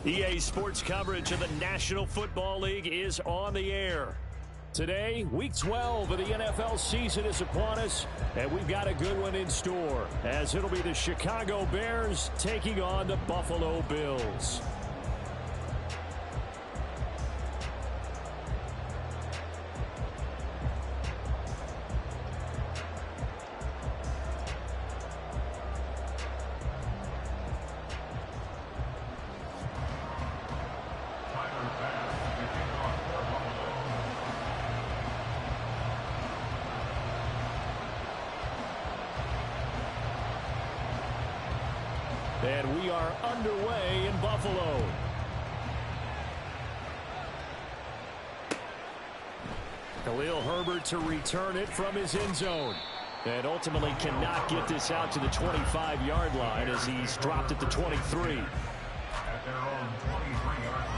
EA Sports coverage of the National Football League is on the air. Today, Week 12 of the NFL season is upon us, and we've got a good one in store, as it'll be the Chicago Bears taking on the Buffalo Bills. And we are underway in Buffalo. Khalil Herbert to return it from his end zone. And ultimately cannot get this out to the 25-yard line as he's dropped at the 23. At their own 23-yard line.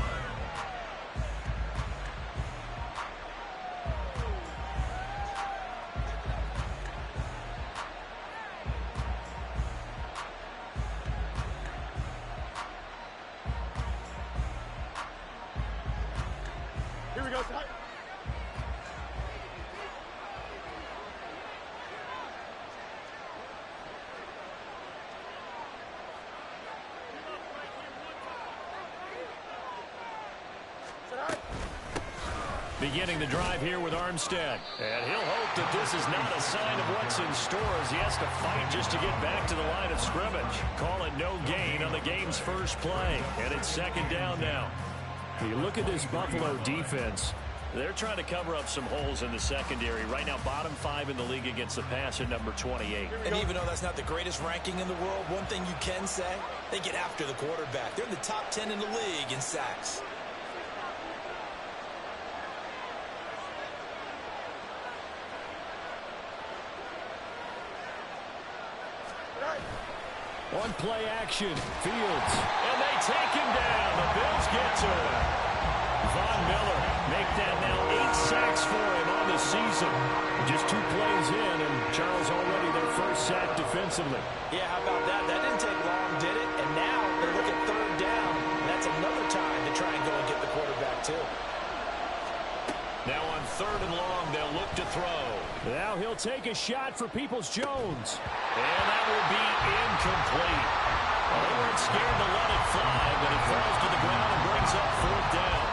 Here we go. Beginning the drive here with Armstead. And he'll hope that this is not a sign of what's in store as he has to fight just to get back to the line of scrimmage. Call it no gain on the game's first play. And it's second down now. You look at this Buffalo defense. They're trying to cover up some holes in the secondary. Right now, bottom 5 in the league against the pass at number 28. And even though that's not the greatest ranking in the world, one thing you can say, they get after the quarterback. They're in the top 10 in the league in sacks. On play action, Fields. And they take him down. The Bills get to him. Von Miller make that now 8 sacks for him on the season. Just 2 plays in, and Charles already their first sack defensively. Yeah, how about that? That didn't take long, did it? And now they look at third down. That's another time to try and go and get the quarterback, too. Now on third and long, they'll look to throw. Now he'll take a shot for Peoples-Jones. And that will be incomplete. Well, they weren't scared to let it fly, but it falls to the ground and brings up fourth down.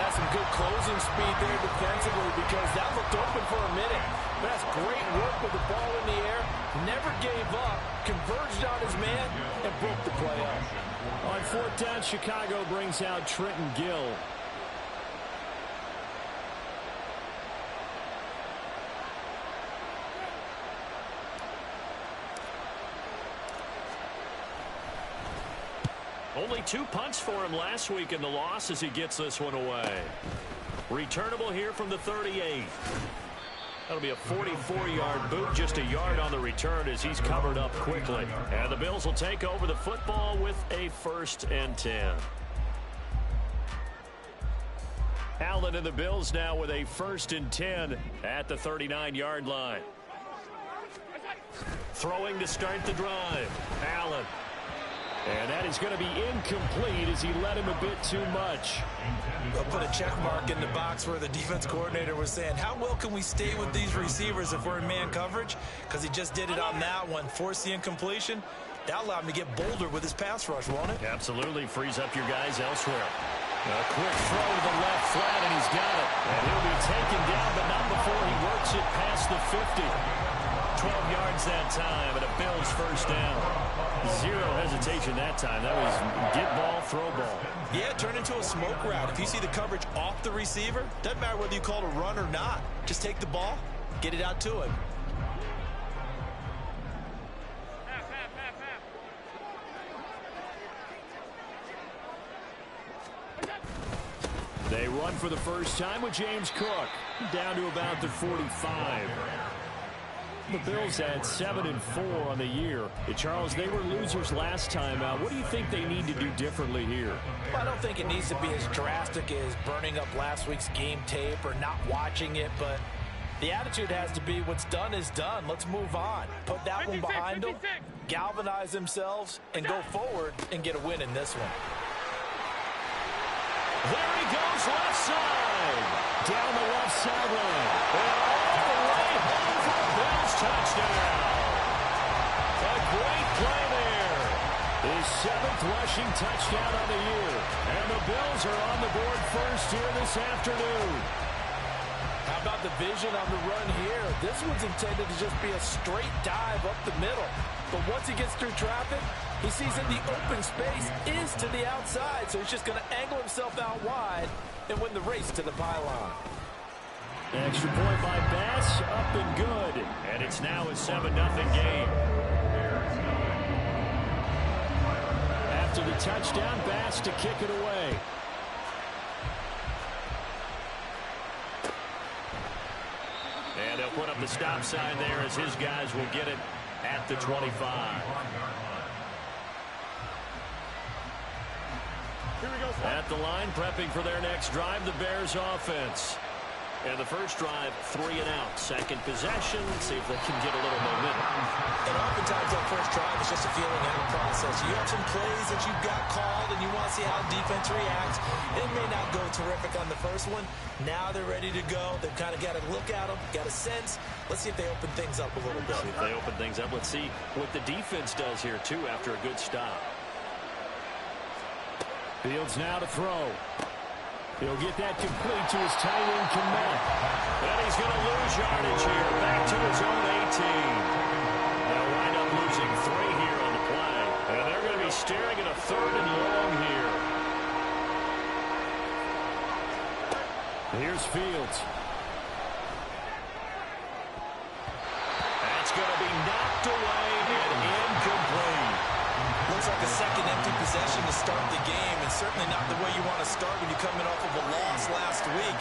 That's some good closing speed there defensively because that looked open for a minute. That's great work with the ball in the air. Never gave up, converged on his man, and broke the play up. On fourth down, Chicago brings out Trenton Gill. Only 2 punts for him last week in the loss as he gets this one away. Returnable here from the 38. That'll be a 44-yard boot, just a yard on the return as he's covered up quickly. And the Bills will take over the football with a 1st and 10. Allen and the Bills now with a 1st and 10 at the 39-yard line. Throwing to start the drive. Allen. And that is going to be incomplete as he led him a bit too much. They'll put a check mark in the box where the defense coordinator was saying, how well can we stay with these receivers if we're in man coverage? Because he just did it on that one, forced the incompletion. That allowed him to get bolder with his pass rush, won't it? Absolutely. Frees up your guys elsewhere. A quick throw to the left flat, and he's got it. And he'll be taken down, but not before he works it past the 50. 12 yards that time, and a Bills first down. Zero hesitation that time. That was get ball, throw ball. Yeah, turn into a smoke route. If you see the coverage off the receiver, doesn't matter whether you call it a run or not. Just take the ball, get it out to him. They run for the first time with James Cook. Down to about the 45. The Bills had 7-4 on the year. Charles, they were losers last time out. What do you think they need to do differently here? Well, I don't think it needs to be as drastic as burning up last week's game tape or not watching it, but the attitude has to be what's done is done. Let's move on. Put that one behind them, galvanize themselves, and go forward and get a win in this one. There he goes, left side. Down the left sideline. And all the way home for a Bills touchdown. A great play there. His 7th rushing touchdown on the year. And the Bills are on the board first here this afternoon. How about the vision on the run here? This one's intended to just be a straight dive up the middle. But once he gets through traffic, he sees that the open space is to the outside. So he's just going to angle himself out wide and win the race to the pylon. Extra point by Bass, up and good. And it's now a 7-0 game. After the touchdown, Bass to kick it away. And they'll put up the stop sign there as his guys will get it at the 25. Here we go. At the line, prepping for their next drive, the Bears offense. And the first drive, 3 and out. Second possession, see if they can get a little momentum. And oftentimes that first drive is just a feeling out process. You have some plays that you've got called and you want to see how defense reacts. It may not go terrific on the first one. Now they're ready to go. They've kind of got to look at them, got a sense. Let's see if they open things up a little bit. See if they open things up. Let's see what the defense does here, too, after a good stop. Fields now to throw. He'll get that complete to his tight end, Kmet. And he's going to lose yardage here. Back to his own 18. They'll wind up losing 3 here on the play. And they're going to be staring at a 3rd and long here. Here's Fields. That's going to be knocked away and incomplete. Looks like a second empty possession to start the game, and certainly not the way you want to start when you're coming off of a loss last week.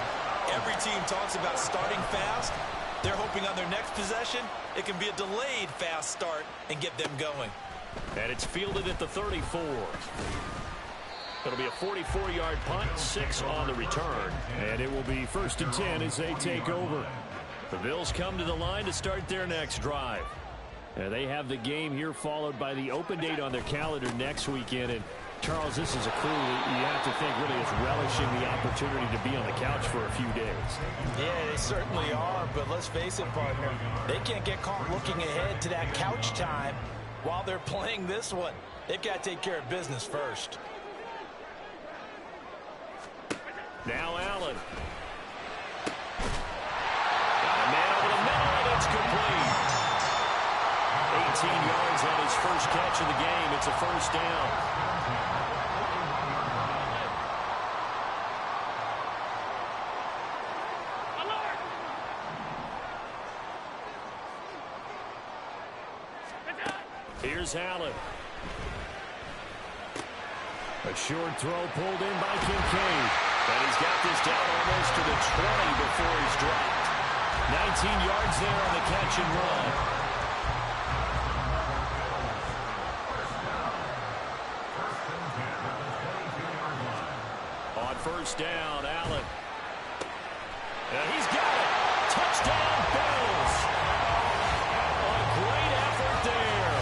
Every team talks about starting fast. They're hoping on their next possession, it can be a delayed fast start and get them going. And it's fielded at the 34. It'll be a 44-yard punt, 6 on the return. And it will be 1st and 10 as they take over. The Bills come to the line to start their next drive. They have the game here followed by the open date on their calendar next weekend. And, Charles, this is a crew you have to think really is relishing the opportunity to be on the couch for a few days. Yeah, they certainly are, but let's face it, partner. They can't get caught looking ahead to that couch time while they're playing this one. They've got to take care of business first. Now Allen. Got a man over the middle, and it's complete. 18 yards on his first catch of the game. It's a 1st down. Here's Allen. A short throw pulled in by Kincaid. And he's got this down almost to the 20 before he's dropped. 19 yards there on the catch and run. On 1st down, Allen. And he's got it. Touchdown, Bills. A great effort there.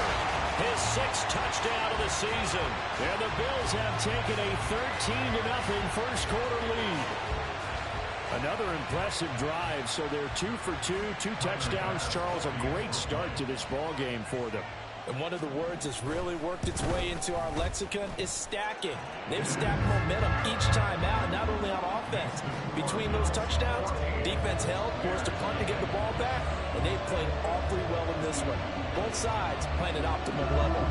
His 6th touchdown of the season. And the Bills have taken a 13-0 first quarter lead. Another impressive drive, so they're 2 for 2, 2 touchdowns. Charles, a great start to this ball game for them. And one of the words that's really worked its way into our lexicon is stacking. They've stacked momentum each time out, not only on offense. Between those touchdowns, defense held, forced a punt to get the ball back, and they've played awfully well in this one. Both sides playing at optimum level.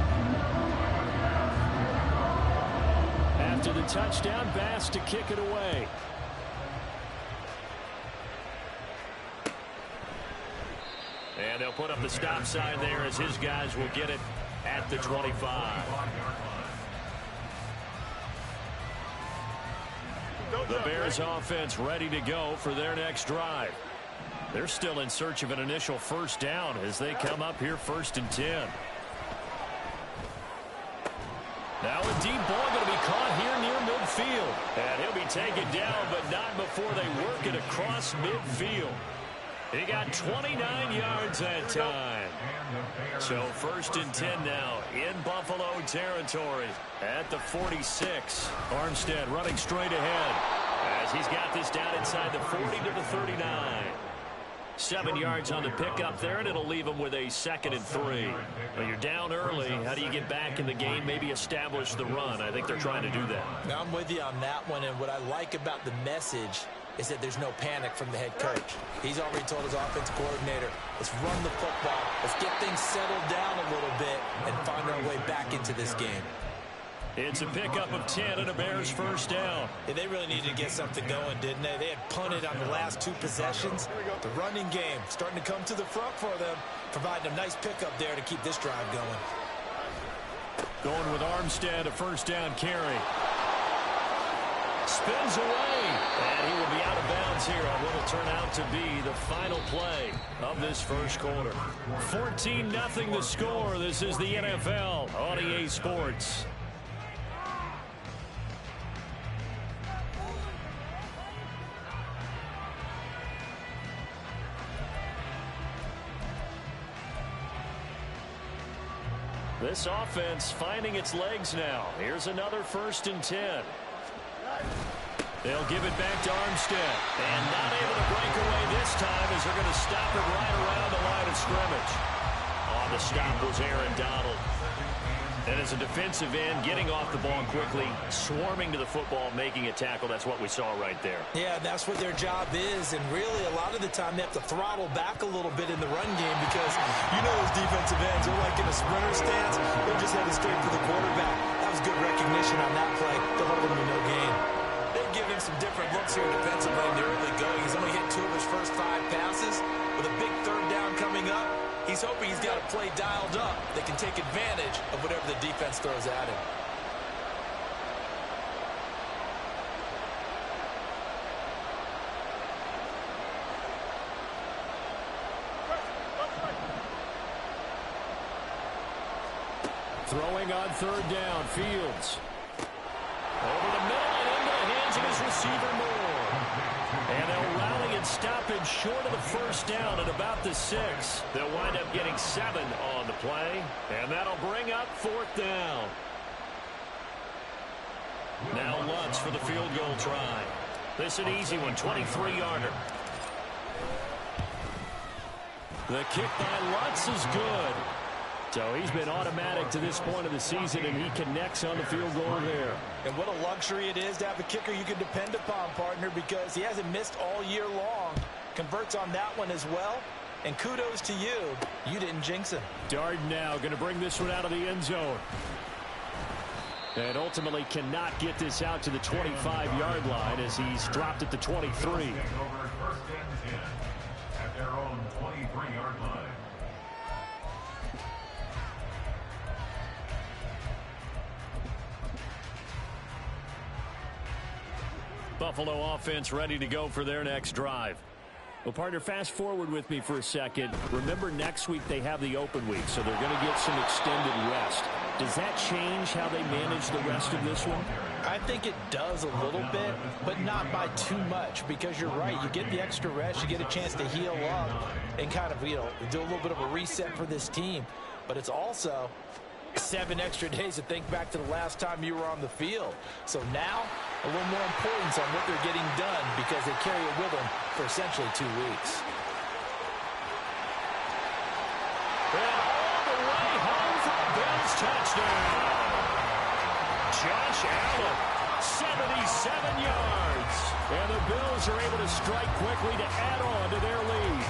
After the touchdown, Bass to kick it away. And they'll put up the stop sign there as his guys will get it at the 25. The Bears offense ready to go for their next drive. They're still in search of an initial 1st down as they come up here 1st and 10. Now a deep ball going to be caught here near midfield. And he'll be taken down, but not before they work it across midfield. He got 29 yards that time. So 1st and 10 now in Buffalo territory at the 46. Armstead running straight ahead as he's got this down inside the 40 to the 39. 7 yards on the pickup there, and it'll leave him with a 2nd and 3. Well, you're down early. How do you get back in the game, maybe establish the run? I think they're trying to do that. Now, I'm with you on that one, and what I like about the message is that there's no panic from the head coach. He's already told his offensive coordinator, let's run the football, let's get things settled down a little bit and find our way back into this game. It's a pickup of 10 and a Bears 1st down. Yeah, they really needed to get something going, didn't they? They had punted on the last 2 possessions. The running game starting to come to the front for them, providing a nice pickup there to keep this drive going. Going with Armstead, a 1st down carry. Spins away, and he will be out of bounds here on what will turn out to be the final play of this 1st quarter. 14-0 the score. This is the NFL on EA Sports. This offense finding its legs now. Here's another 1st and 10. They'll give it back to Armstead. And not able to break away this time as they're going to stop it right around the line of scrimmage. On the stop was Aaron Donald. And as a defensive end, getting off the ball quickly, swarming to the football, making a tackle. That's what we saw right there. Yeah, that's what their job is. And really, a lot of the time, they have to throttle back a little bit in the run game because you know those defensive ends are like in a sprinter stance. They're just headed straight for the quarterback. That was good recognition on that play to hold him to no gain. They've given him some different looks here defensively in the early going. He's only hit 2 of his first 5 passes. With a big 3rd down coming up, he's hoping he's got a play dialed up that can take advantage of whatever the defense throws at him. Throwing on 3rd down, Fields. Over the middle and into the hands of his receiver Moore. And they'll rally and stop him short of the 1st down at about the 6. They'll wind up getting 7 on the play. And that'll bring up 4th down. Now Lutz for the field goal try. This an easy one, 23-yarder. The kick by Lutz is good. So he's been automatic to this point of the season, and he connects on the field goal there. And what a luxury it is to have a kicker you can depend upon, partner, because he hasn't missed all year long. Converts on that one as well. And kudos to you. You didn't jinx him. Darden now going to bring this one out of the end zone. And ultimately cannot get this out to the 25-yard line as he's dropped at the 23. Over 1st and 10 at their own 23-yard line. Buffalo offense ready to go for their next drive. Well, partner, fast forward with me for a second. Remember, next week they have the open week, so they're going to get some extended rest. Does that change how they manage the rest of this one? I think it does a little bit, but not by too much, because you're right. You get the extra rest, you get a chance to heal up and kind of, do a little bit of a reset for this team. But it's also 7 extra days to think back to the last time you were on the field. So now, a little more importance on what they're getting done because they carry it with them for essentially 2 weeks. And all the way home for a Bills touchdown. Josh Allen, 77 yards. And the Bills are able to strike quickly to add on to their lead.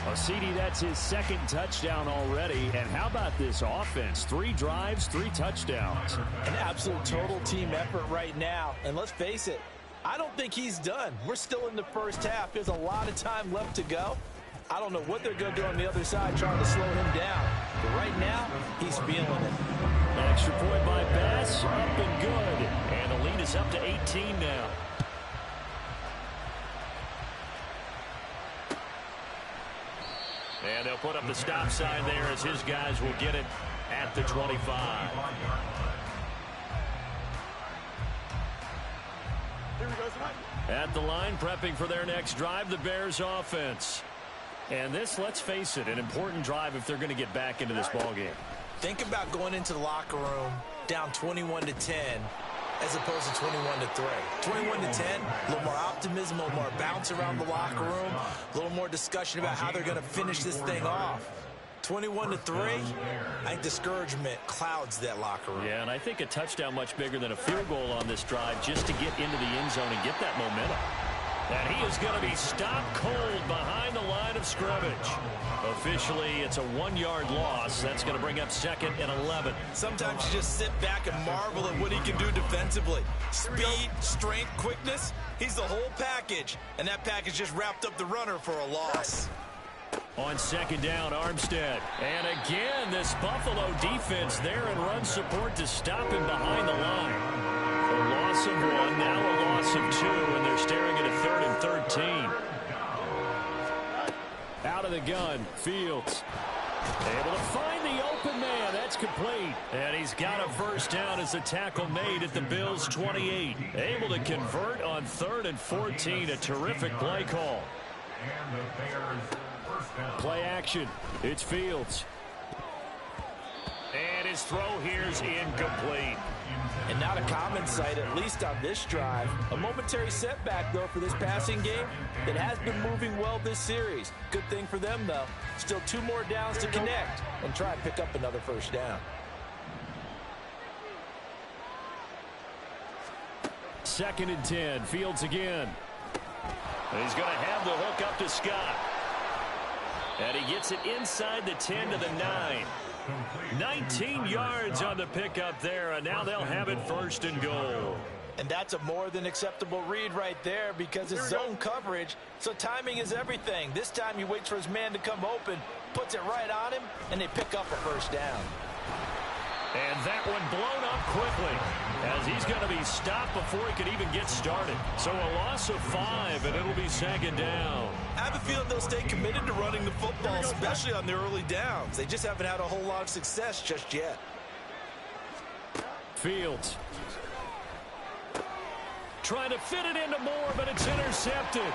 Well, CD, that's his 2nd touchdown already. And how about this offense? 3 drives, 3 touchdowns. An absolute total team effort right now. And let's face it, I don't think he's done. We're still in the first half. There's a lot of time left to go. I don't know what they're going to do on the other side trying to slow him down. But right now, he's feeling it. Extra point by Bass, up and good. And the lead is up to 18 now. And they'll put up the stop sign there as his guys will get it at the 25. Here we go. At the line, prepping for their next drive, the Bears offense. And this, let's face it, an important drive if they're going to get back into this ballgame. Think about going into the locker room down 21-10 as opposed to 21-3. 21-10, a little more optimism, a little more bounce around the locker room, a little more discussion about how they're going to finish this thing off. 21-3, I think discouragement clouds that locker room. Yeah, and I think a touchdown much bigger than a field goal on this drive just to get into the end zone and get that momentum. And he is going to be stopped cold behind the line of scrimmage. Officially, it's a 1-yard loss. That's going to bring up 2nd and 11. Sometimes you just sit back and marvel at what he can do defensively. Speed, strength, quickness, he's the whole package. And that package just wrapped up the runner for a loss. On 2nd down, Armstead. And again, this Buffalo defense there in run support to stop him behind the line. A loss of 1, now a loss of 2, and they're staring at a 3rd and 13. Out of the gun, Fields. Able to find the open man. That's complete. And he's got a first down as the tackle made at the Bills' 28. Able to convert on 3rd and 14. A terrific play call. And the Bears first down. Play action. It's Fields. And his throw here is incomplete. And not a common sight, at least on this drive. A momentary setback, though, for this passing game that has been moving well this series. Good thing for them, though. Still 2 more downs to connect and try and pick up another first down. 2nd and 10. Fields again. He's going to have the hook up to Scott. And he gets it inside the 10 to the 9. 19 yards on the pickup there, and now they'll have it 1st and goal. And that's a more than acceptable read right there because it's zone coverage, so timing is everything. This time he waits for his man to come open, puts it right on him, and they pick up a first down. And that one blown up quickly as he's going to be stopped before he could even get started. So a loss of 5, and it'll be 2nd down. I have a feeling they'll stay committed to running the football, especially on the early downs. They just haven't had a whole lot of success just yet. Fields. Trying to fit it into Moore, but it's intercepted.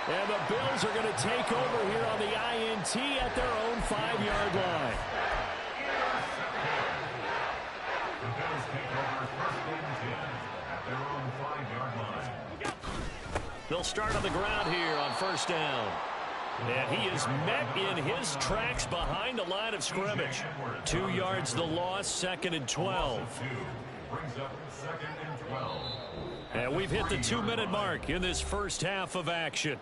And the Bills are going to take over here on the INT at their own 5-yard line. The Bills take over 1st and 10 at their own 5-yard line. They'll start on the ground here on 1st down. And he is met in his tracks behind the line of scrimmage. 2 yards the loss, 2nd and 12. Brings up 2nd and 12. And we've hit the 2-minute mark in this first half of action.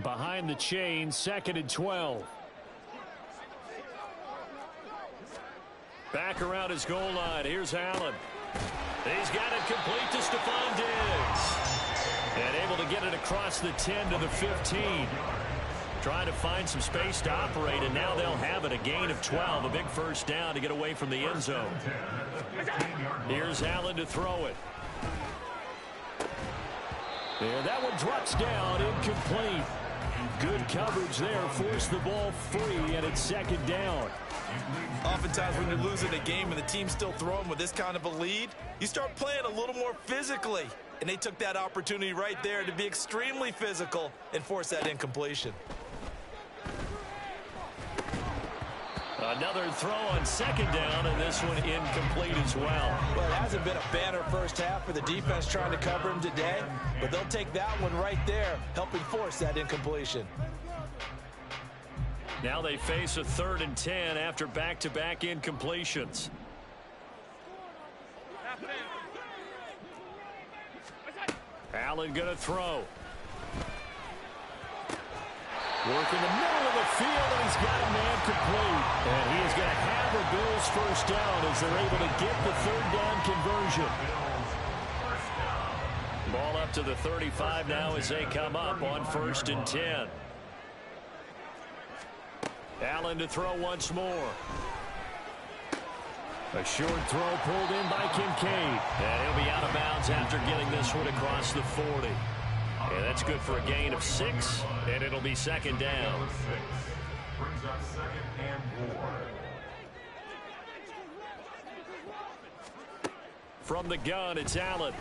Behind the chain, 2nd and 12. Back around his goal line. Here's Allen. He's got it complete to Stephon Diggs. And able to get it across the 10 to the 15. Trying to find some space to operate, and now they'll have it. A gain of 12. A big first down to get away from the end zone. Here's Allen to throw it. And that one drops down, incomplete. Good coverage there, forced the ball free, and it's 2nd down. Oftentimes when you're losing a game and the team's still throwing with this kind of a lead, you start playing a little more physically. And they took that opportunity right there to be extremely physical and force that incompletion. Another throw on 2nd down, and this one incomplete as well. Well, it hasn't been a banner first half for the defense trying to cover him today, but they'll take that one right there, helping force that incompletion. Now they face a 3rd and 10 after back-to-back incompletions. Allen going to throw. Working the middle of the field, and he's got a man complete. And he is going to have the Bills first down as they're able to get the 3rd down conversion. Ball up to the 35 now as they come up on 1st and 10. Allen to throw once more. A short throw pulled in by Kincaid. And he'll be out of bounds after getting this one across the 40. And that's good for a gain of 6, and it'll be second down. Brings up second and 4. From the gun, it's Allen.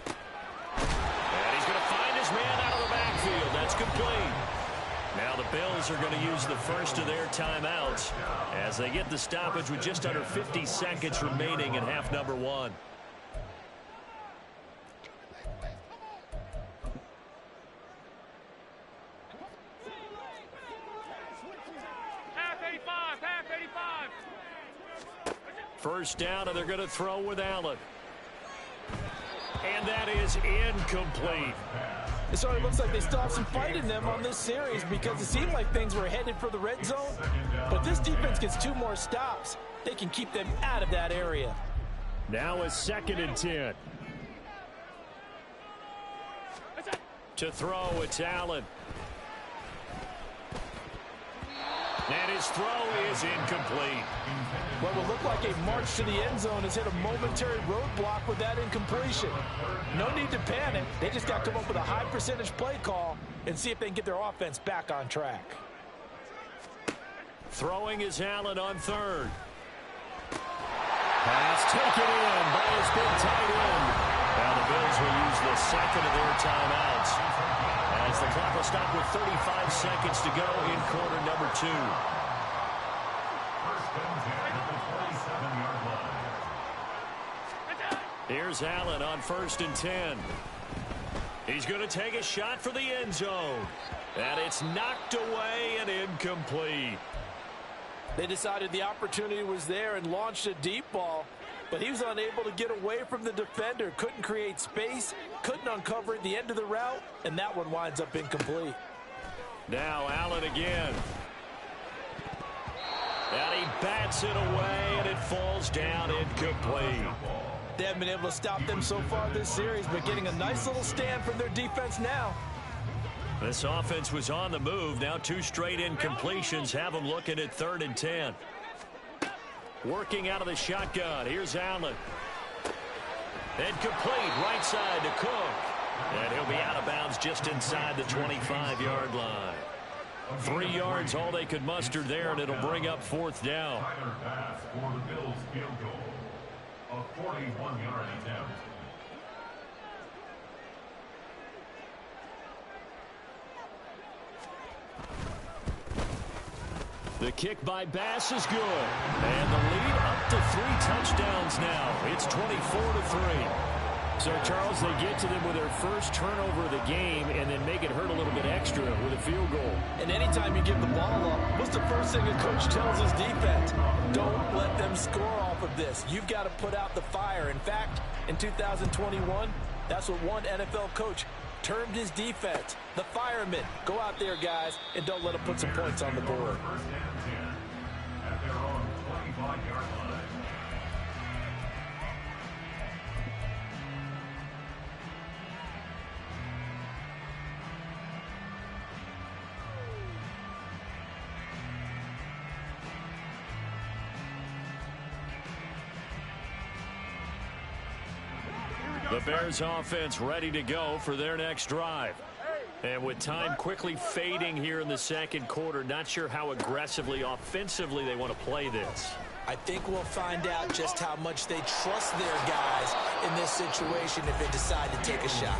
And he's going to find his man out of the backfield. That's complete. Now the Bills are going to use the first of their timeouts as they get the stoppage with just under 50 seconds remaining in half number 1. First down, and they're going to throw with Allen. And that is incomplete. So it looks like they still have some fight in them on this series because it seemed like things were headed for the red zone. But this defense gets 2 more stops. They can keep them out of that area. Now a 2nd and 10. To throw, it's Allen. And his throw is incomplete. What will look like a march to the end zone has hit a momentary roadblock with that incompletion. No need to panic. They just got to come up with a high percentage play call and see if they can get their offense back on track. Throwing is Allen on 3rd. Pass taken in by his big tight end. Now the Bills will use the 2nd of their timeouts as the clock will stop with 35 seconds to go in quarter number 2. Here's Allen on 1st and 10. He's going to take a shot for the end zone. And it's knocked away and incomplete. They decided the opportunity was there and launched a deep ball, but he was unable to get away from the defender. Couldn't create space, couldn't uncover at the end of the route, and that one winds up incomplete. Now Allen again. And he bats it away, and it falls down incomplete. They haven't been able to stop them so far this series, but getting a nice little stand from their defense now. This offense was on the move. Now 2 straight incompletions have them looking at 3rd and 10. Working out of the shotgun. Here's Allen. And complete right side to Cook. And he'll be out of bounds just inside the 25-yard line. 3 yards all they could muster there, and it'll bring up 4th down. Tyler pass for the Bills field goal. A 41-yard attempt. The kick by Bass is good. And the lead up to 3 touchdowns now. It's 24-3. So, Charles, they get to them with their first turnover of the game and then make it hurt a little bit extra with a field goal. And anytime you give the ball up, what's the first thing a coach tells his defense? Don't let them score off of this. You've got to put out the fire. In fact, in 2021, that's what one NFL coach termed his defense. The firemen. Go out there, guys, and don't let them put some points on the board. First and 10 at their own 25-yard line. The Bears offense ready to go for their next drive. And with time quickly fading here in the 2nd quarter, not sure how aggressively, offensively they want to play this. I think we'll find out just how much they trust their guys in this situation if they decide to take a shot.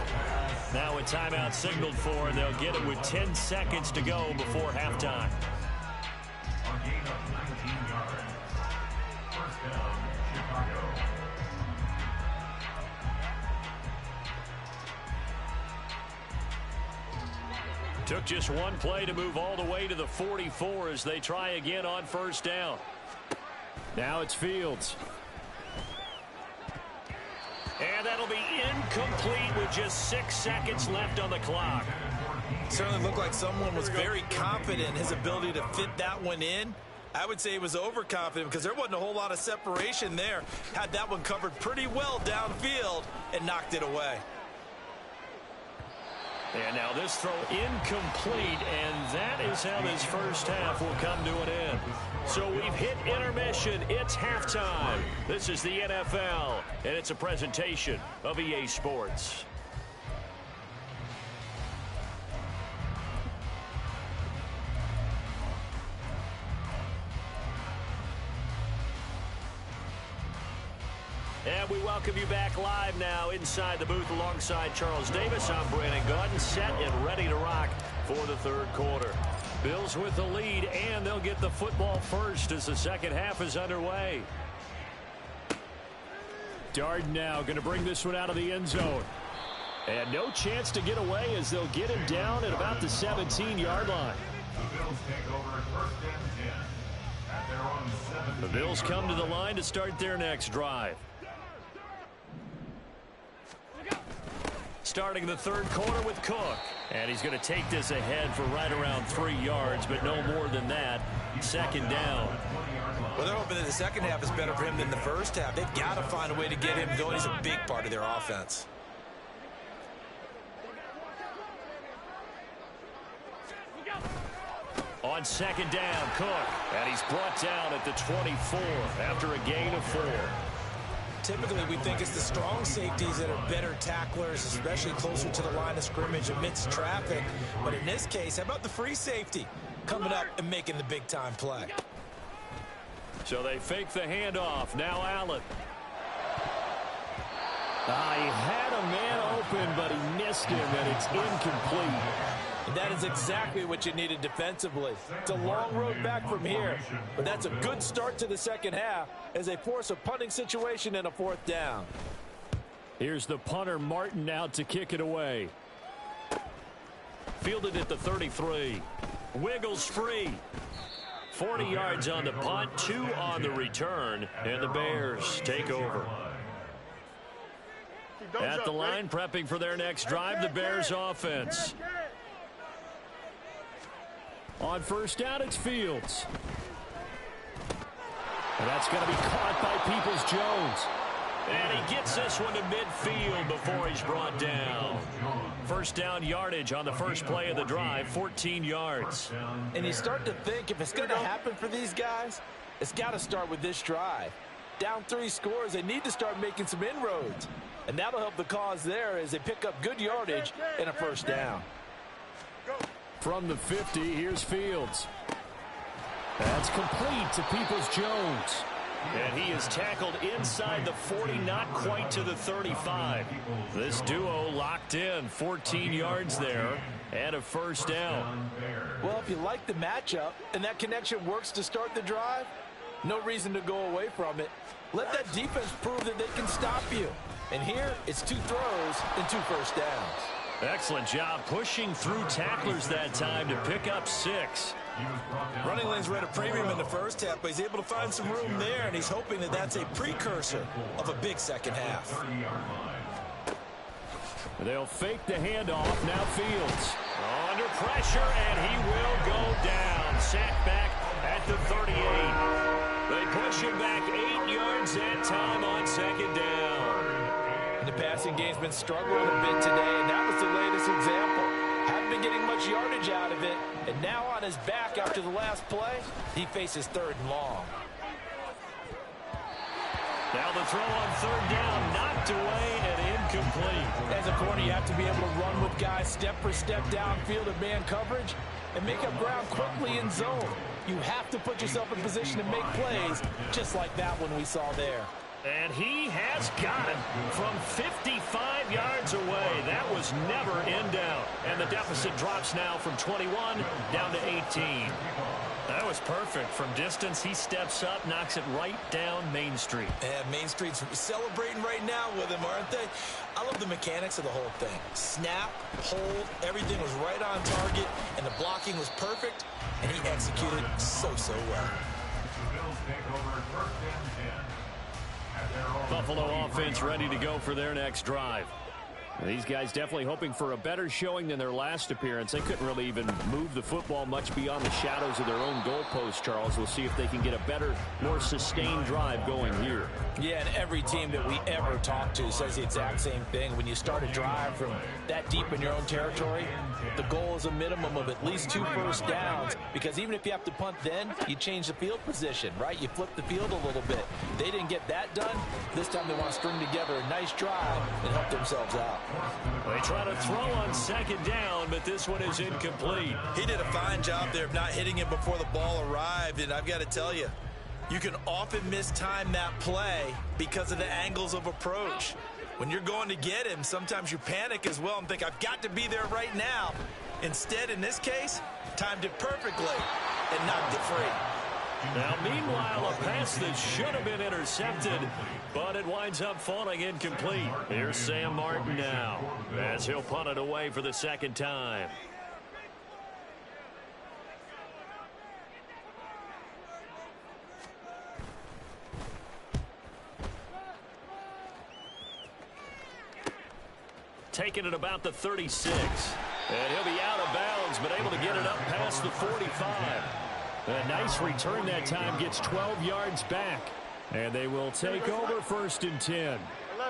Now a timeout signaled for, and they'll get it with 10 seconds to go before halftime. A gain of 19 yards. First down, Chicago. Took just one play to move all the way to the 44 as they try again on 1st down. Now it's Fields. And that'll be incomplete with just 6 seconds left on the clock. Certainly looked like someone was very confident in his ability to fit that one in. I would say he was overconfident because there wasn't a whole lot of separation there. Had that one covered pretty well downfield and knocked it away. And now this throw incomplete, and that is how this first half will come to an end. So we've hit intermission. It's halftime. This is the NFL, and it's a presentation of EA Sports. And we welcome you back live now inside the booth alongside Charles Davis. I'm Brandon Gaudin, set and ready to rock for the third quarter. Bills with the lead, and they'll get the football first as the second half is underway. Darden now going to bring this one out of the end zone. And no chance to get away as they'll get him down at about the 17-yard line. The Bills take over first and 10 at their own 17. The Bills come to the line to start their next drive. Starting the third quarter with Cook. And he's going to take this ahead for right around 3 yards, but no more than that. Second down. Well, they're hoping that the second half is better for him than the first half. They've got to find a way to get him going. He's a big part of their offense. On second down, Cook. And he's brought down at the 24 after a gain of 4. Typically, we think it's the strong safeties that are better tacklers, especially closer to the line of scrimmage amidst traffic. But in this case, how about the free safety coming up and making the big-time play? So they fake the handoff. Now Allen. He had a man open, but he missed him, and it's incomplete. And that is exactly what you needed defensively. It's a long road back from here, but that's a good start to the second half as they force a punting situation and a fourth down. Here's the punter, Martin, out to kick it away. Fielded at the 33. Wiggles free. 40 yards on the punt, 2 on the return, and the Bears take over. At the line, prepping for their next drive, the Bears offense. On first down, it's Fields. And that's going to be caught by Peoples-Jones. And he gets this one to midfield before he's brought down. First down yardage on the first play of the drive, 14 yards. And you start to think if it's going to happen for these guys, it's got to start with this drive. Down 3 scores, they need to start making some inroads. And that'll help the cause there as they pick up good yardage and a first down. From the 50, here's Fields. That's complete to Peoples-Jones. And he is tackled inside the 40, not quite to the 35. This duo locked in, 14 yards there, and a first down. Well, if you like the matchup and that connection works to start the drive, no reason to go away from it. Let that defense prove that they can stop you. And here, it's 2 throws and 2 first downs. Excellent job pushing through tacklers that time to pick up 6. Running lanes were at a premium in the first half, but he's able to find some room there, and he's hoping that that's a precursor of a big second half. They'll fake the handoff. Now Fields. Under pressure, and he will go down. Sacked back at the 38. They push him back 8 yards that time on second down. The passing game's been struggling a bit today, and that was the latest example. Haven't been getting much yardage out of it, and now on his back after the last play, he faces 3rd and long. Now the throw on 3rd down, knocked away and incomplete. As a corner, you have to be able to run with guys step for step downfield in man coverage and make up ground quickly in zone. You have to put yourself in position to make plays, just like that one we saw there. And he has got it from 55 yards away. That was never in doubt. And the deficit drops now from 21 down to 18. That was perfect. From distance, he steps up, knocks it right down Main Street. And Main Street's celebrating right now with him, aren't they? I love the mechanics of the whole thing. Snap, hold, everything was right on target, and the blocking was perfect, and he executed so well. The Bills take over first and 10. Buffalo offense ready to go for their next drive. These guys definitely hoping for a better showing than their last appearance. They couldn't really even move the football much beyond the shadows of their own goalpost, Charles. We'll see if they can get a better, more sustained drive going here. Yeah, and every team that we ever talk to says the exact same thing. When you start a drive from that deep in your own territory, the goal is a minimum of at least 2 first downs, because even if you have to punt then, you change the field position, right? You flip the field a little bit. They didn't get that done. This time they want to string together a nice drive and help themselves out. They try to throw on second down, but this one is incomplete. He did a fine job there of not hitting it before the ball arrived, and I've got to tell you, you can often mistime that play because of the angles of approach. When you're going to get him, sometimes you panic as well and think, I've got to be there right now. Instead, in this case, timed it perfectly and knocked it free. Now, meanwhile, a pass that should have been intercepted, but it winds up falling incomplete. Here's Sam Martin now, as he'll punt it away for the second time. Taking it about the 36. And he'll be out of bounds, but able to get it up past the 45. A nice return that time, gets 12 yards back. And they will take over 1st and 10.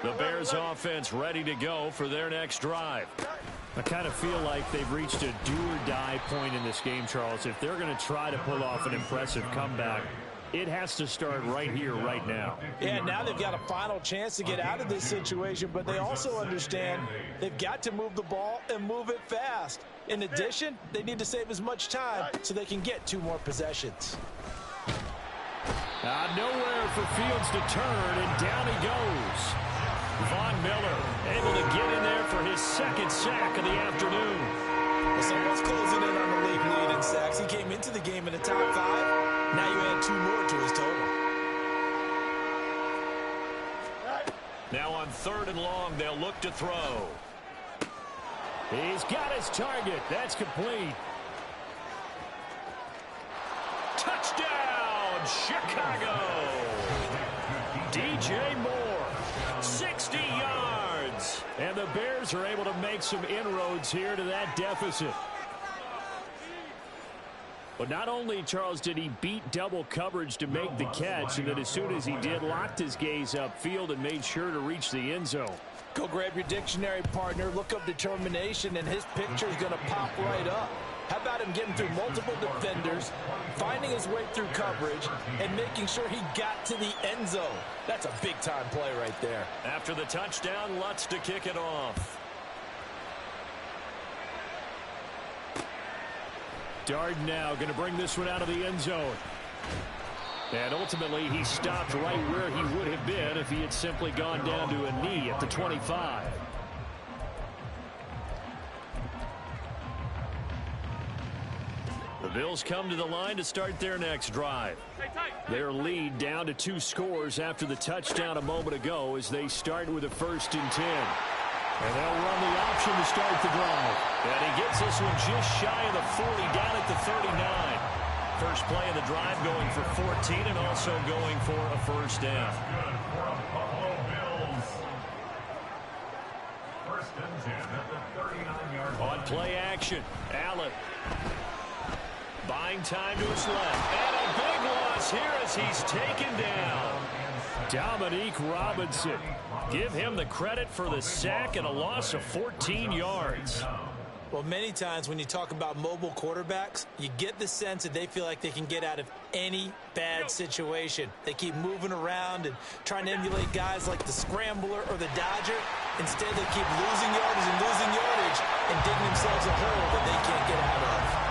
The Bears offense ready to go for their next drive. I kind of feel like they've reached a do-or-die point in this game, Charles. If they're going to try to pull off an impressive comeback, it has to start right here, right now. Yeah, now they've got a final chance to get out of this situation, but they also understand they've got to move the ball and move it fast. In addition, they need to save as much time so they can get 2 more possessions. Nowhere for Fields to turn, and down he goes. Von Miller able to get in there for his 2nd sack of the afternoon. Well, someone's closing in on the league lead in sacks. He came into the game in the top 5. Now you add 2 more to his total. Now on 3rd and long, they'll look to throw. He's got his target. That's complete. Touchdown, Chicago. DJ Moore, 60 yards. And the Bears are able to make some inroads here to that deficit. But not only, Charles, did he beat double coverage to make the catch, and then as soon as he did, locked his gaze upfield and made sure to reach the end zone. Go grab your dictionary, partner, look up determination, and his picture is going to pop right up. How about him getting through multiple defenders, finding his way through coverage, and making sure he got to the end zone? That's a big-time play right there. After the touchdown, Lutz to kick it off. Darden now going to bring this one out of the end zone. And ultimately, he stopped right where he would have been if he had simply gone down to a knee at the 25. The Bills come to the line to start their next drive. Their lead down to 2 scores after the touchdown a moment ago as they start with a 1st and 10. And they'll run the option to start the drive. And he gets this one just shy of the 40, down at the 39. First play of the drive going for 14 and also going for a 1st down. Good for the Buffalo Bills. 1st and 10 at the 39-yard line. On play action, Allen. Buying time to his left. And a big loss here as he's taken down. Dominique Robinson. Give him the credit for the sack and a loss of 14 yards. Well, many times when you talk about mobile quarterbacks, you get the sense that they feel like they can get out of any bad situation. They keep moving around and trying to emulate guys like the Scrambler or the Dodger. Instead, they keep losing yardage and digging themselves a hole that they can't get out of.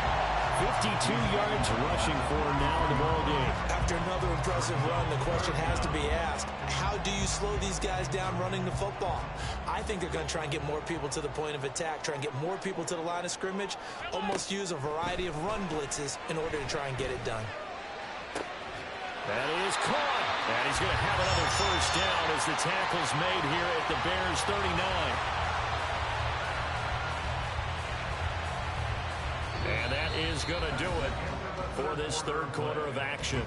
52 yards rushing for him now in the ballgame. After another impressive run, the question has to be asked, how do you slow these guys down running the football? I think they're going to try and get more people to the point of attack, try and get more people to the line of scrimmage, almost use a variety of run blitzes in order to try and get it done. That is caught. And he's going to have another 1st down as the tackle's made here at the Bears 39. And that is going to do it for this 3rd quarter of action.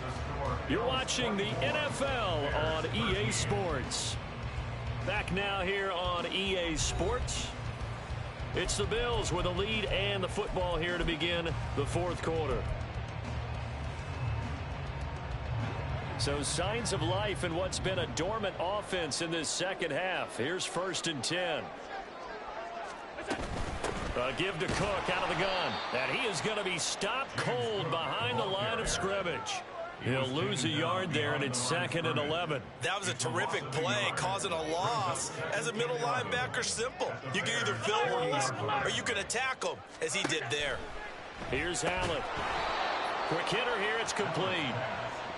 You're watching the NFL on EA Sports. Back now here on EA Sports. It's the Bills with a lead and the football here to begin the fourth quarter. So signs of life in what's been a dormant offense in this second half. Here's 1st and 10. A give to Cook out of the gun. And he is going to be stopped cold behind the line of scrimmage. He'll lose a yard there, and it's 2nd and 11. That was a terrific play, causing a loss. As a middle linebacker, simple. You can either fill holes or you can attack them, as he did there. Here's Allen. Quick hitter here. It's complete.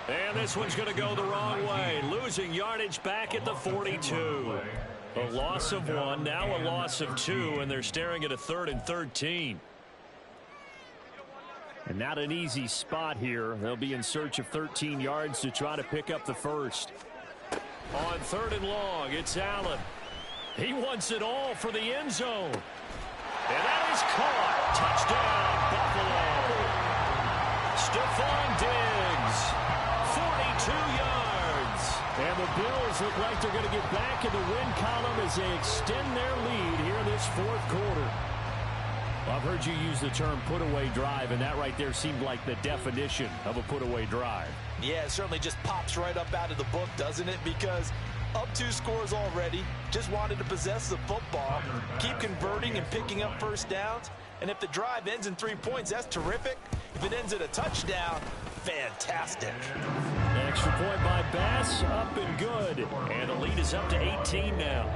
And this one's going to go the wrong way. Losing yardage back at the 42. A loss of 1, now a loss of 2, and they're staring at a 3rd and 13. And not an easy spot here. They'll be in search of 13 yards to try to pick up the first. On 3rd and long, it's Allen. He wants it all for the end zone. And that is caught. Touchdown, Buffalo. Stephon Diggs, 42 yards. And the Bills look like they're going to get back in the win column as they extend their lead here in this fourth quarter. I've heard you use the term put-away drive, and that right there seemed like the definition of a put-away drive. Yeah, it certainly just pops right up out of the book, doesn't it? Because up 2 scores already, just wanted to possess the football, keep converting and picking up first downs. And if the drive ends in 3 points, that's terrific. If it ends in a touchdown, fantastic. Extra point by Bass, up and good. And the lead is up to 18 now.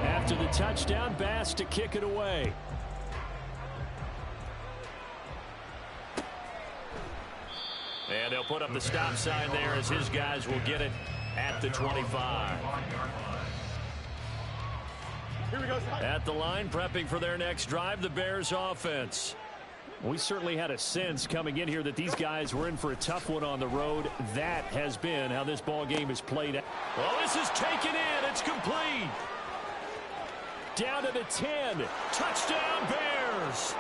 After the touchdown, Bass to kick it away. And they'll put up the stop sign there as his guys will get it at the 25. At the line, prepping for their next drive, the Bears offense. We certainly had a sense coming in here that these guys were in for a tough one on the road. That has been how this ball game is played. Well, this is taken in. It's complete. Down to the 10. Touchdown, Bears.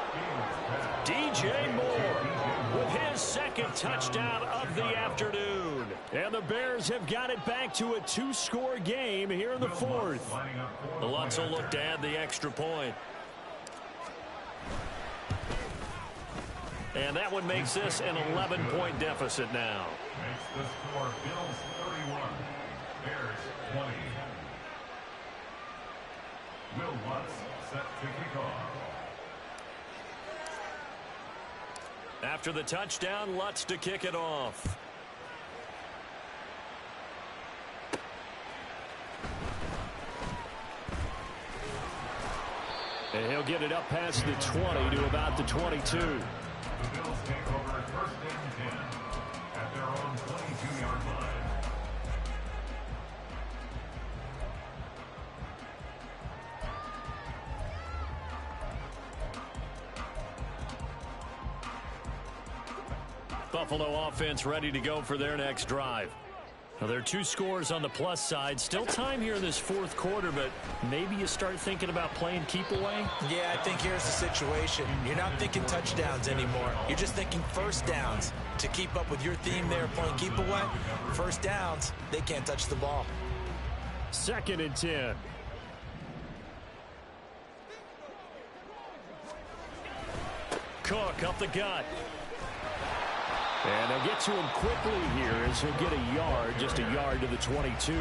DJ Moore with his 2nd touchdown of the afternoon. And the Bears have got it back to a 2-score game here in the fourth. The Lutz will look to add the extra point. And that one makes this an 11-point deficit now. Makes the score Bills 31, Bears 20. Will Lutz set to kick off. After the touchdown, Lutz to kick it off. And he'll get it up past the 20 to about the 22. The Bills take over 1st and 10 at their own 22-yard line. Buffalo offense ready to go for their next drive. Now, there are 2 scores on the plus side. Still time here in this fourth quarter, but maybe you start thinking about playing keep away? Yeah, I think here's the situation. You're not thinking touchdowns anymore. You're just thinking first downs. To keep up with your theme there, playing keep away, first downs, they can't touch the ball. 2nd and 10. Cook up the gut. And they'll get to him quickly here as he'll get a yard, just a yard to the 22.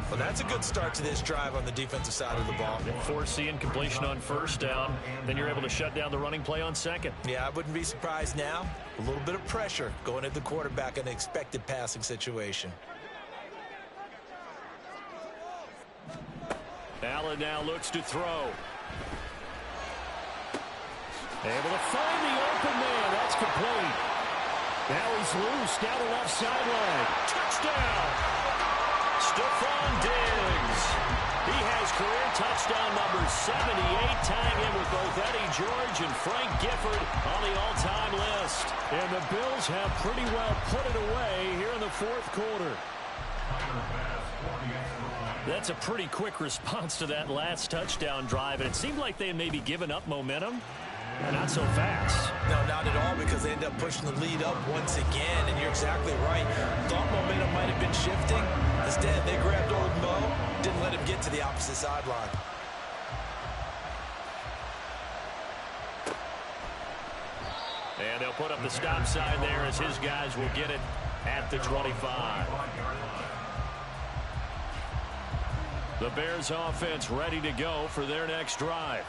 Well, that's a good start to this drive on the defensive side of the ball. Force the incompletion on 1st down. Then you're able to shut down the running play on 2nd. Yeah, I wouldn't be surprised now. A little bit of pressure going at the quarterback in an expected passing situation. Allen now looks to throw. Able to find the open man. That's complete. Now he's loose down the left sideline. Touchdown! Stephon Diggs. He has career touchdown number 78, tying in with both Eddie George and Frank Gifford on the all-time list. And the Bills have pretty well put it away here in the fourth quarter. That's a pretty quick response to that last touchdown drive, and it seemed like they had maybe given up momentum. Not so fast. No, not at all, because they end up pushing the lead up once again, and you're exactly right. Thought momentum might have been shifting. Instead, they grabbed old Mo, didn't let him get to the opposite sideline. And they'll put up the stop sign there as his guys will get it at the 25. The Bears offense ready to go for their next drive.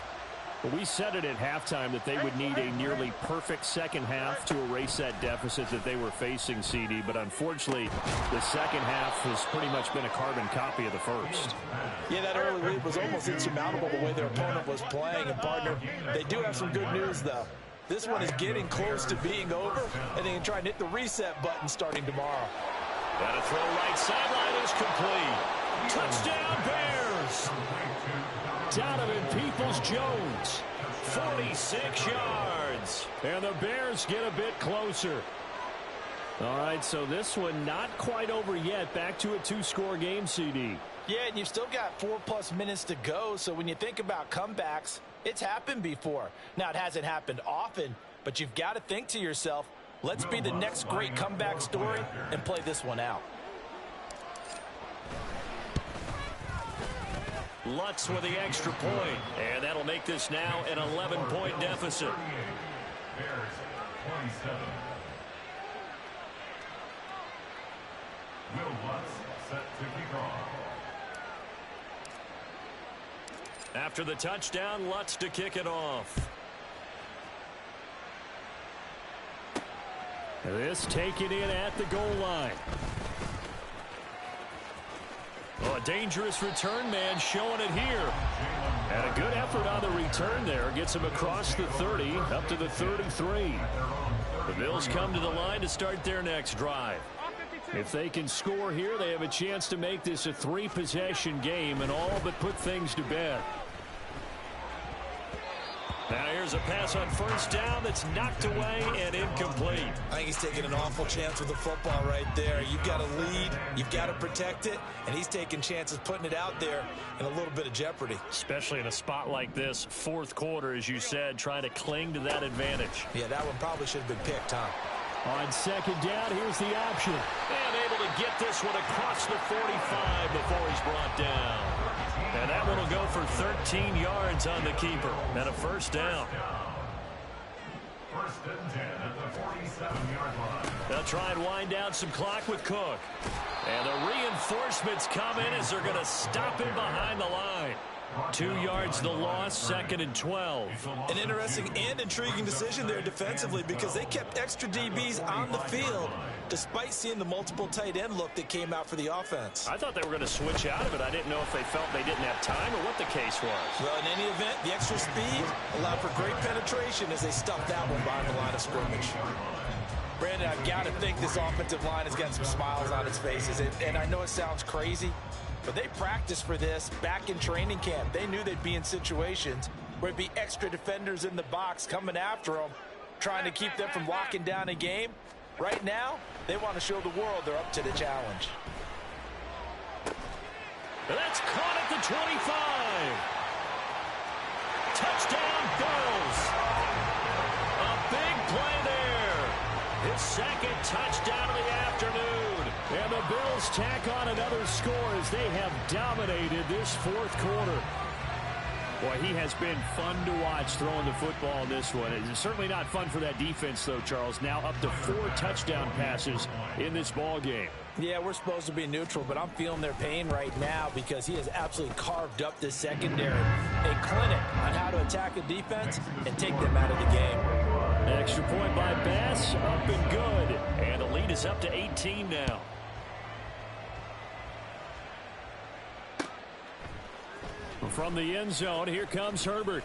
We said it at halftime that they would need a nearly perfect second half to erase that deficit that they were facing, CD. But unfortunately, the second half has pretty much been a carbon copy of the first. Yeah, that early lead was almost insurmountable the way their opponent was playing. And, partner, they do have some good news, though. This one is getting close to being over, and they can try and hit the reset button starting tomorrow. Got a throw right sideline is complete. Touchdown, Bears! Donovan Peoples-Jones, 46 yards. And the Bears get a bit closer. All right, so this one not quite over yet. Back to a two-score game, CD. Yeah, and you've still got 4+ minutes to go, so when you think about comebacks, it's happened before. Now, it hasn't happened often, but you've got to think to yourself, let's be the next great comeback story and play this one out. Lutz with the extra point, and that'll make this now an 11-point deficit. Bears 27. Will Lutz set to kick off. After the touchdown, Lutz to kick it off. This taken in at the goal line. Oh, a dangerous return man showing it here. And a good effort on the return there. Gets him across the 30, up to the 33. The Bills come to the line to start their next drive. If they can score here, they have a chance to make this a 3-possession game and all but put things to bed. Now here's a pass on first down that's knocked away and incomplete. I think he's taking an awful chance with the football right there. You've got to lead, you've got to protect it, and he's taking chances putting it out there in a little bit of jeopardy. Especially in a spot like this, fourth quarter, as you said, trying to cling to that advantage. Yeah, that one probably should have been picked, huh? On second down, here's the option. And able to get this one across the 45 before he's brought down. And that one will go for 13 yards on the keeper. And a first down. First and 10 at the 47-yard line. They'll try and wind down some clock with Cook. And the reinforcements come in as they're going to stop him behind the line. 2 yards the loss, 2nd and 12. An interesting and intriguing decision there defensively because they kept extra DBs on the field despite seeing the multiple tight end look that came out for the offense. I thought they were going to switch out of it. I didn't know if they felt they didn't have time or what the case was. Well, in any event, the extra speed allowed for great penetration as they stuffed that one behind the line of scrimmage. Brandon, I've got to think this offensive line has got some smiles on its faces. And I know it sounds crazy, but they practiced for this back in training camp. They knew they'd be in situations where it'd be extra defenders in the box coming after them, trying to keep them from locking down a game. Right now, they want to show the world they're up to the challenge. That's caught at the 25. Touchdown, Bills. A big play there. His second touchdown of the afternoon. And the Bills tack on another score as they have dominated this fourth quarter. Boy, he has been fun to watch throwing the football in this one. It's certainly not fun for that defense, though, Charles. Now up to 4 touchdown passes in this ball game. Yeah, we're supposed to be neutral, but I'm feeling their pain right now because he has absolutely carved up this secondary. A clinic on how to attack a defense and take them out of the game. Extra point by Bass, up and good. And the lead is up to 18 now. From the end zone, here comes Herbert.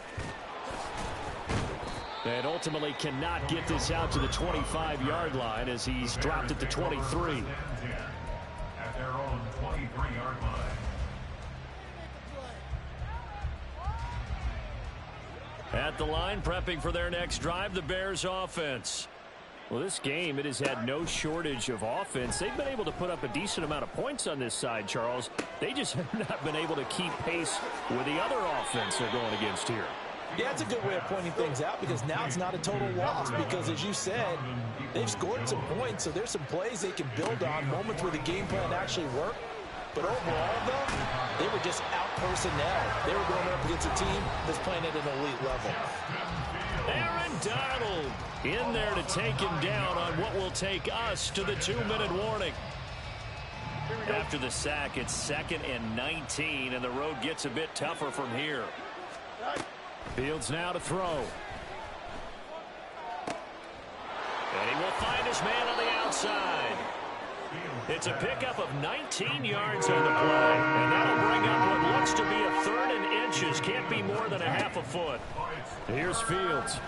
And ultimately cannot get this out to the 25-yard line as he's dropped at the 23. At their own 23-yard line. At the line, prepping for their next drive, the Bears offense. Well, this game, it has had no shortage of offense. They've been able to put up a decent amount of points on this side, Charles. They just have not been able to keep pace with the other offense they're going against here. Yeah, that's a good way of pointing things out because now it's not a total loss because, as you said, they've scored some points, so there's some plays they can build on, moments where the game plan actually worked. But overall, though, they were just out-personnel. They were going up against a team that's playing at an elite level. Aaron Donald in there to take him down on what will take us to the 2-minute warning. After the sack, it's 2nd and 19, and the road gets a bit tougher from here. Fields now to throw. And he will find his man on the outside. It's a pickup of 19 yards on the play, and that'll bring up what looks to be a 3rd and inches. Can't be more than a half a foot. Here's Fields.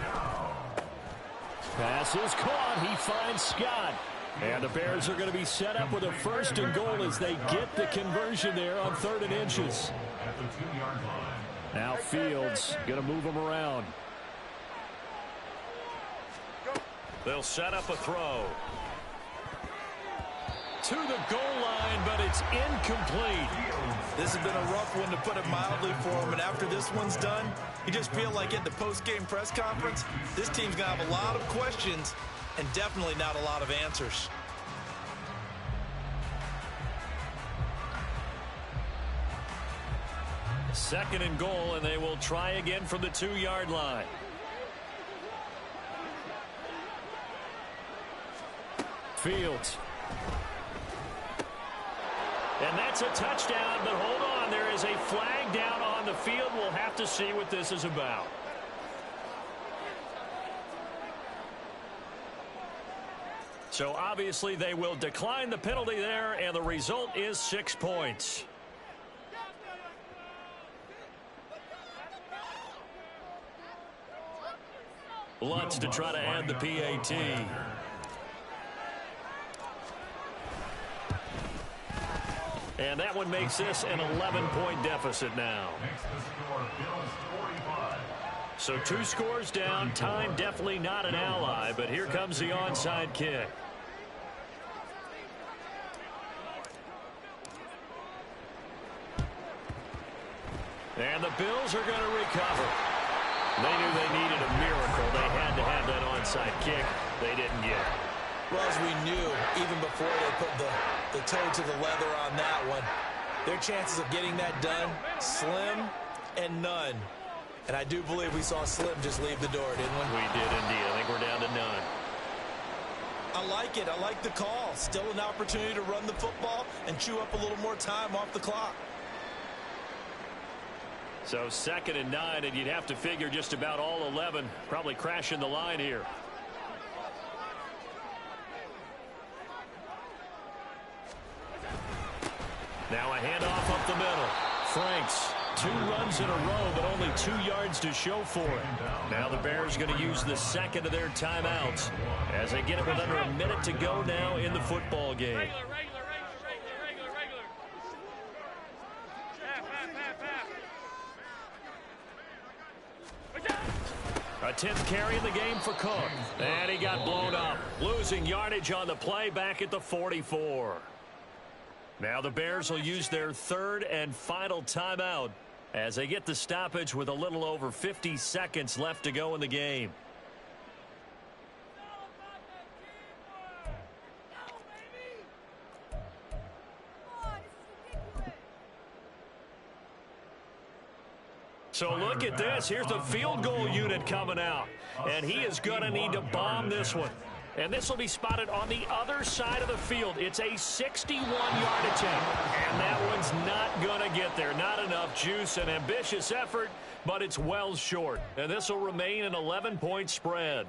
Pass is caught. He finds Scott. And the Bears are going to be set up with a 1st and goal as they get the conversion there on 3rd and inches. Now Fields going to move him around. They'll set up a throw. To the goal line, but it's incomplete. This has been a rough one, to put it mildly, for him. And after this one's done, you just feel like at the post-game press conference, this team's going to have a lot of questions and definitely not a lot of answers. Second and goal, and they will try again from the 2-yard line. Fields. And that's a touchdown, but hold on. There is a flag down on the field. We'll have to see what this is about. So obviously they will decline the penalty there, and the result is 6 points. Lutz to try to add the PAT. And that one makes this an 11-point deficit now. So 2 scores down. Time definitely not an ally, but here comes the onside kick. And the Bills are going to recover. They knew they needed a miracle. They had to have that onside kick. They didn't get it. Well, as we knew, even before they put the toe to the leather on that one, their chances of getting that done, slim and none. And I do believe we saw Slim just leave the door, didn't we? We did indeed. I think we're down to none. I like it. I like the call. Still an opportunity to run the football and chew up a little more time off the clock. So 2nd and 9, and you'd have to figure just about all 11 probably crashing the line here. Now a handoff up the middle. Franks, 2 runs in a row, but only 2 yards to show for it. Now the Bears going to use the 2nd of their timeouts as they get it with under a minute to go now in the football game. A 10th carry in the game for Cook. And he got blown up. Losing yardage on the play back at the 44. Now the Bears will use their 3rd and final timeout as they get the stoppage with a little over 50 seconds left to go in the game. So look at this. Here's the field goal unit coming out. And he is going to need to bomb this one. And this will be spotted on the other side of the field. It's a 61-yard attempt. And that one's not going to get there. Not enough juice. An ambitious effort, but it's well short. And this will remain an 11-point spread.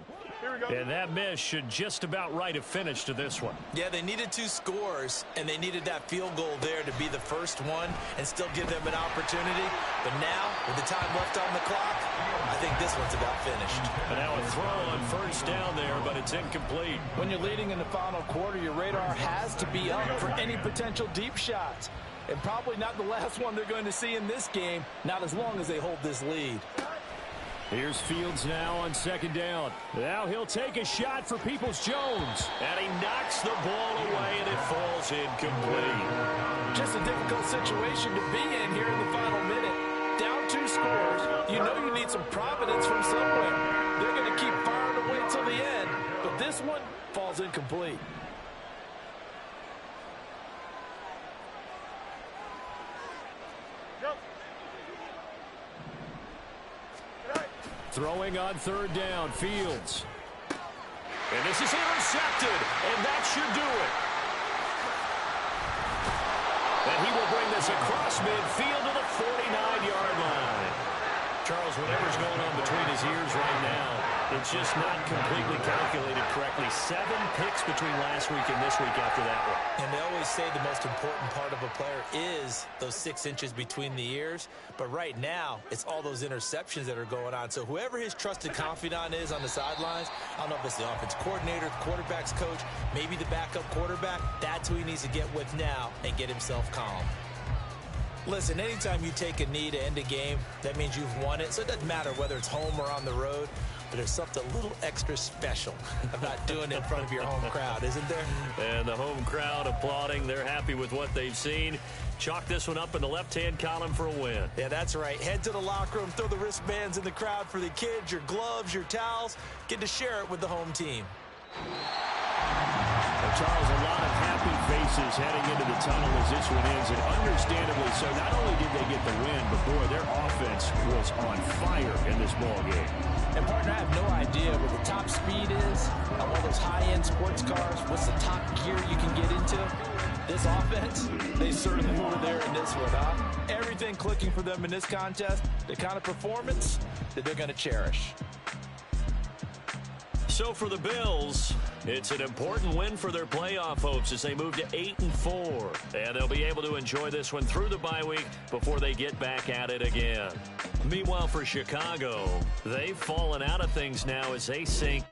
And that miss should just about write a finish to this one. Yeah, they needed 2 scores, and they needed that field goal there to be the first one and still give them an opportunity. But now, with the time left on the clock, I think this one's about finished. And now a throw on 1st down there, but it's incomplete. When you're leading in the final quarter, your radar has to be up for any potential deep shots. And probably not the last one they're going to see in this game, not as long as they hold this lead. Here's Fields now on 2nd down. Now he'll take a shot for Peoples-Jones. And he knocks the ball away, and it falls incomplete. Just a difficult situation to be in here in the final minute. Down 2 team scores, you know you need some providence from somewhere. They're going to keep firing away till the end, but this one falls incomplete. Throwing on third down, Fields. And this is intercepted, and that should do it. And he will bring this across midfield to the 49-yard line. Charles, whatever's going on between his ears right now, it's just not completely calculated correctly. 7 picks between last week and this week after that one. And they always say the most important part of a player is those 6 inches between the ears. But right now, it's all those interceptions that are going on. So whoever his trusted confidant is on the sidelines, I don't know if it's the offense coordinator, the quarterback's coach, maybe the backup quarterback, that's who he needs to get with now and get himself calm. Listen, anytime you take a knee to end a game, that means you've won it. So it doesn't matter whether it's home or on the road, but there's something a little extra special about doing it in front of your home crowd, isn't there? And the home crowd applauding. They're happy with what they've seen. Chalk this one up in the left-hand column for a win. Yeah, that's right. Head to the locker room, throw the wristbands in the crowd for the kids, your gloves, your towels. Get to share it with the home team. Charles, a lot of happy faces heading into the tunnel as this one ends, and understandably so. Not only did they get the win, but boy, their offense was on fire in this ball game. And partner, I have no idea what the top speed is on one of those high-end sports cars. What's the top gear you can get into? This offense, they certainly were there in this one, huh? Everything clicking for them in this contest, the kind of performance that they're going to cherish. So for the Bills, it's an important win for their playoff hopes as they move to 8-4. And they'll be able to enjoy this one through the bye week before they get back at it again. Meanwhile, for Chicago, they've fallen out of things now as they sink